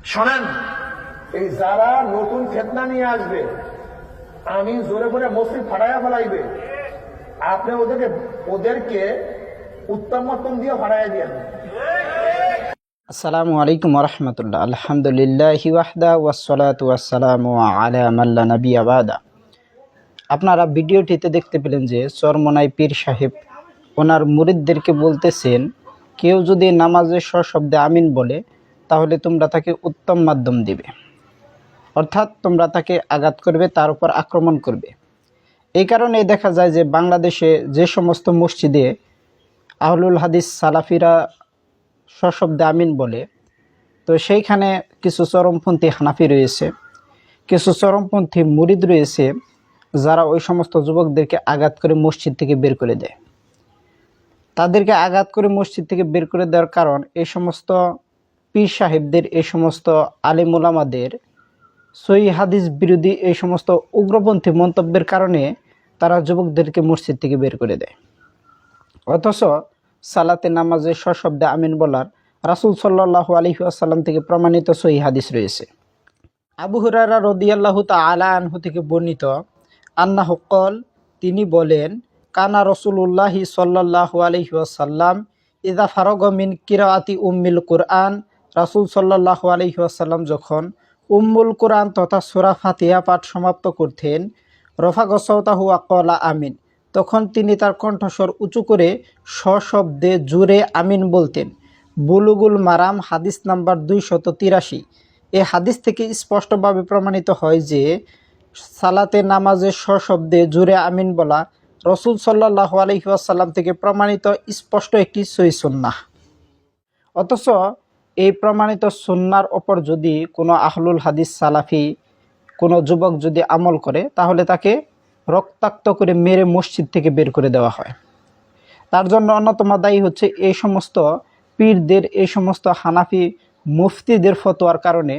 শোনেন, এই যারা নতুন ফেতনা নিয়ে আসবে, আমি জোরে করে মসজিদ ফাটাইয়া ফেলাইবে, আপনি ওদেরকে উত্তম মধ্যম দিয়ে ফাটাইয়া দিয়েন। আসসালামু আলাইকুম রহমতুল্লাহ। আলহামদুলিল্লাহি ওয়াহদা ওয়াসসালাতু ওয়াসসালামু আলা মান লা নাবিয়্যা বাদা। আপনারা ভিডিওটিতে দেখতে পেলেন যে চরমনাই পীর সাহেব ওনার মুরিদদেরকে বলতেছেন, কেউ যদি নামাজে সশব্দে আমিন বলে তাহলে তোমরা তাকে উত্তম মাধ্যম দিবে, অর্থাৎ তোমরা তাকে আঘাত করবে, তার উপর আক্রমণ করবে। এই কারণে দেখা যায় যে বাংলাদেশে যে সমস্ত মসজিদে আহলুল হাদিস সালাফিরা সশব্দে আমিন বলে, তো সেইখানে কিছু চরমপন্থী হানাফি রয়েছে, কিছু চরমপন্থী মুরিদ রয়েছে, যারা ওই সমস্ত যুবকদেরকে আঘাত করে মসজিদ থেকে বের করে দেয়। তাদেরকে আঘাত করে মসজিদ থেকে বের করে দেওয়ার কারণ এই সমস্ত পীর সাহেবদের, এই সমস্ত আলিম উলামাদের সহিহ হাদিস বিরোধী এই সমস্ত উগ্রপন্থী মন্তব্যের কারণে তারা যুবকদেরকে মসজিদ থেকে বের করে দেয়। অথচ সালাতে নামাজে সশব্দে আমিন বলার রাসূল সাল্লাল্লাহু আলাইহি ওয়াসাল্লাম থেকে প্রমাণিত সহিহ হাদিস রয়েছে। আবু হুরায়রা রাদিয়াল্লাহু তাআলা আনহু থেকে বর্ণিত, আন্নাহু ক্বাল, তিনি বলেন, কানা রাসূলুল্লাহি সাল্লাল্লাহু আলাইহি ওয়াসাল্লাম ইযা ফারাগা মিন কিরাআতি উম্মিল কুরআন, রাসূল সাল্লাল্লাহু আলাইহি ওয়াসাল্লাম যখন উম্মুল কুরআন তথা সূরা ফাতিহা পাঠ সমাপ্ত করতেন, রফা সাওতাহু ওয়া ক্বালা আমিন, তখন তিনি তার কণ্ঠস্বর উঁচু করে সশব্দে জুড়ে আমিন বলতেন। বুলুগুল মারাম হাদিস নাম্বার 283। এই হাদিস থেকে স্পষ্টভাবে প্রমাণিত হয় যে সালাতে নামাজে সশব্দে জুড়ে আমিন বলা রাসূল সাল্লাল্লাহু আলাইহি ওয়াসাল্লাম থেকে প্রমাণিত স্পষ্ট একটি সহিহ সুন্নাহ। অথচ এই প্রমাণিত সুন্নার ওপর যদি কোনো আহলুল হাদিস সালাফি কোনো যুবক যদি আমল করে, তাহলে তাকে রক্তাক্ত করে মেরে মসজিদ থেকে বের করে দেওয়া হয়। তার জন্য অন্যতম দায়ী হচ্ছে এই সমস্ত পীরদের, এই সমস্ত হানাফি মুফতিদের ফতোয়ার কারণে,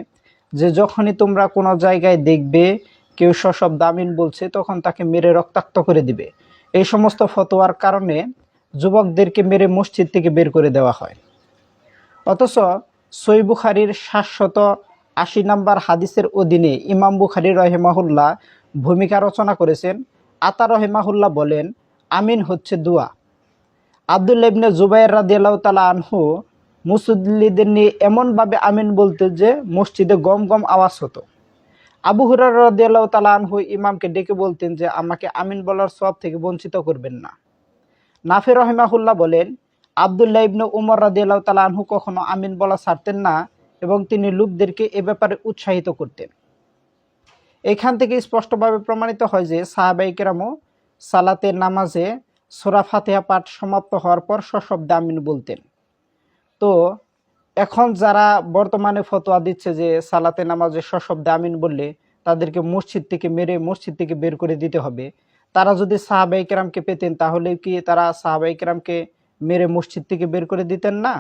যে যখনই তোমরা কোনো জায়গায় দেখবে কেউ সশব্দে আমিন বলছে, তখন তাকে মেরে রক্তাক্ত করে দিবে। এই সমস্ত ফতোয়ার কারণে যুবকদেরকে মেরে মসজিদ থেকে বের করে দেওয়া হয়। অথচ সহিহ বুখারীর 780 নম্বর হাদিসের অধীনে ইমাম বুখারী রহিমাহুল্লাহ ভূমিকা রচনা করেছেন। আতা রহিমাহুল্লাহ বলেন, আমিন হচ্ছে দোয়া। আব্দুল্লাহ ইবনে জুবাইর রাদিয়াল্লাহু তাআলা আনহু মুসল্লিদের নিয়ে এমনভাবে আমিন বলতে যে মসজিদে গম গম আওয়াজ হতো। আবু হুরায়রা রাদিয়াল্লাহু তাআলা আনহু ইমামকে ডেকে বলতেন যে আমাকে আমিন বলার সওয়াব থেকে বঞ্চিত করবেন না। নাফি রহিমাহুল্লাহ বলেন, আব্দুল্লাহ ইবনে উমর রাদিয়াল্লাহু তাআলা আনহু কখনো আমিন বলা ছাড়তেন না এবং তিনি লোকদেরকে এ ব্যাপারে উৎসাহিত করতেন। এখান থেকে স্পষ্টভাবে প্রমাণিত হয় যে সাহাবায়ে কেরামও সালাতে নামাজে সূরা ফাতিহা পাঠ সমাপ্ত হওয়ার পর সশব্দে আমিন বলতেন। তো এখন যারা বর্তমানে ফতোয়া দিচ্ছে যে সালাতে নামাজে সশব্দে আমিন বললে তাদেরকে মসজিদ থেকে মেরে মসজিদ থেকে বের করে দিতে হবে, তারা যদি সাহাবায়ে কেরামকে পেতেন তাহলে কি তারা সাহাবায়ে কেরামকে মেরে মসজিদ থেকে বের করে দিতেন না?